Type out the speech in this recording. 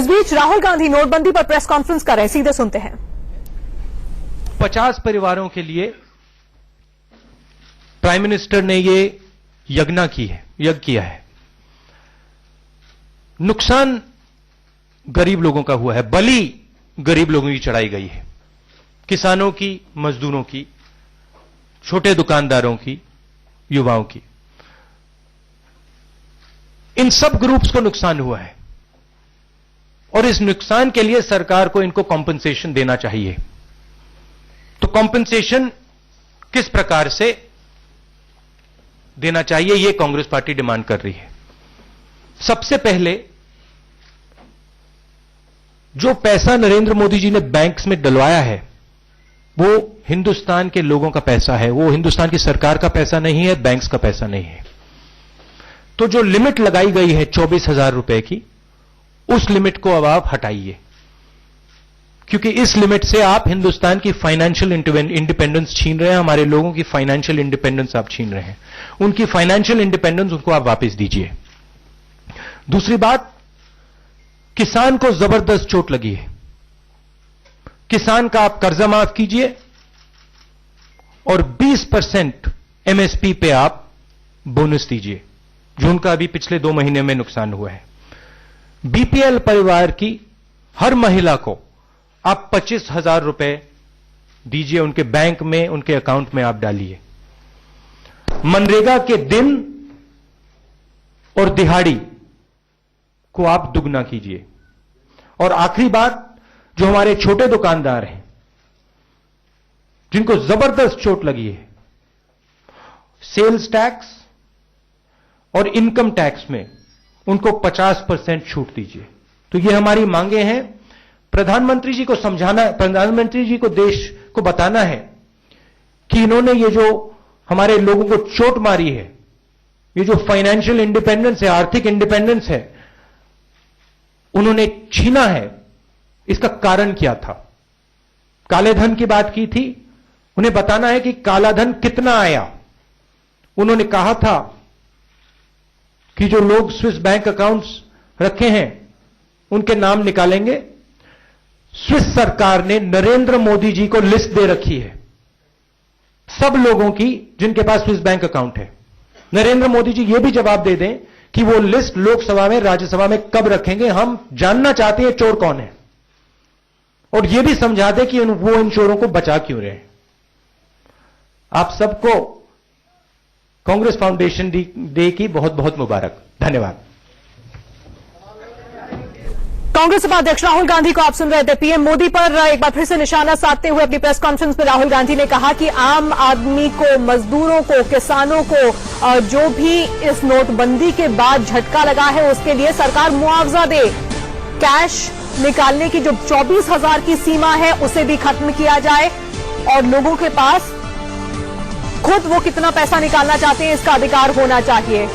इस बीच राहुल गांधी नोटबंदी पर प्रेस कॉन्फ्रेंस कर रहे हैं, सीधे सुनते हैं। 50 परिवारों के लिए प्राइम मिनिस्टर ने ये यज्ञ किया है। नुकसान गरीब लोगों का हुआ है, बलि गरीब लोगों की चढ़ाई गई है, किसानों की, मजदूरों की, छोटे दुकानदारों की, युवाओं की। इन सब ग्रुप्स को नुकसान हुआ है और इस नुकसान के लिए सरकार को इनको कॉम्पेंसेशन देना चाहिए। तो कॉम्पेंसेशन किस प्रकार से देना चाहिए, यह कांग्रेस पार्टी डिमांड कर रही है। सबसे पहले जो पैसा नरेंद्र मोदी जी ने बैंक्स में डलवाया है वो हिंदुस्तान के लोगों का पैसा है, वो हिंदुस्तान की सरकार का पैसा नहीं है, बैंक्स का पैसा नहीं है। तो जो लिमिट लगाई गई है 24,000 रुपए की, उस लिमिट को अब आप हटाइए, क्योंकि इस लिमिट से आप हिंदुस्तान की फाइनेंशियल इंडिपेंडेंस छीन रहे हैं, हमारे लोगों की फाइनेंशियल इंडिपेंडेंस आप छीन रहे हैं। उनकी फाइनेंशियल इंडिपेंडेंस उनको आप वापस दीजिए। दूसरी बात, किसान को जबरदस्त चोट लगी है, किसान का आप कर्जा माफ कीजिए और 20% एमएसपी पे आप बोनस दीजिए, जो उनका अभी पिछले 2 महीने में नुकसान हुआ है। बीपीएल परिवार की हर महिला को आप 25,000 रुपए दीजिए, उनके बैंक में, उनके अकाउंट में आप डालिए। मनरेगा के दिन और दिहाड़ी को आप दुगना कीजिए। और आखिरी बात, जो हमारे छोटे दुकानदार हैं जिनको जबरदस्त चोट लगी है, सेल्स टैक्स और इनकम टैक्स में उनको 50% छूट दीजिए। तो ये हमारी मांगे हैं। प्रधानमंत्री जी को समझाना, प्रधानमंत्री जी को, देश को बताना है कि इन्होंने ये जो हमारे लोगों को चोट मारी है, ये जो फाइनेंशियल इंडिपेंडेंस है, आर्थिक इंडिपेंडेंस है, उन्होंने छीना है। इसका कारण क्या था? काले धन की बात की थी, उन्हें बताना है कि काला धन कितना आया। उन्होंने कहा था कि जो लोग स्विस बैंक अकाउंट्स रखे हैं उनके नाम निकालेंगे। स्विस सरकार ने नरेंद्र मोदी जी को लिस्ट दे रखी है सब लोगों की जिनके पास स्विस बैंक अकाउंट है। नरेंद्र मोदी जी यह भी जवाब दे दें कि वो लिस्ट लोकसभा में, राज्यसभा में कब रखेंगे। हम जानना चाहते हैं चोर कौन है, और यह भी समझा दें कि वो इन चोरों को बचा क्यों रहे हैं। आप सबको कांग्रेस फाउंडेशन डे की बहुत बहुत मुबारक। धन्यवाद। कांग्रेस उपाध्यक्ष राहुल गांधी को आप सुन रहे थे। पीएम मोदी पर एक बार फिर से निशाना साधते हुए अपनी प्रेस कॉन्फ्रेंस में राहुल गांधी ने कहा कि आम आदमी को, मजदूरों को, किसानों को जो भी इस नोटबंदी के बाद झटका लगा है उसके लिए सरकार मुआवजा दे। कैश निकालने की जो 24,000 की सीमा है उसे भी खत्म किया जाए और लोगों के पास खुद वो कितना पैसा निकालना चाहते हैं इसका अधिकार होना चाहिए।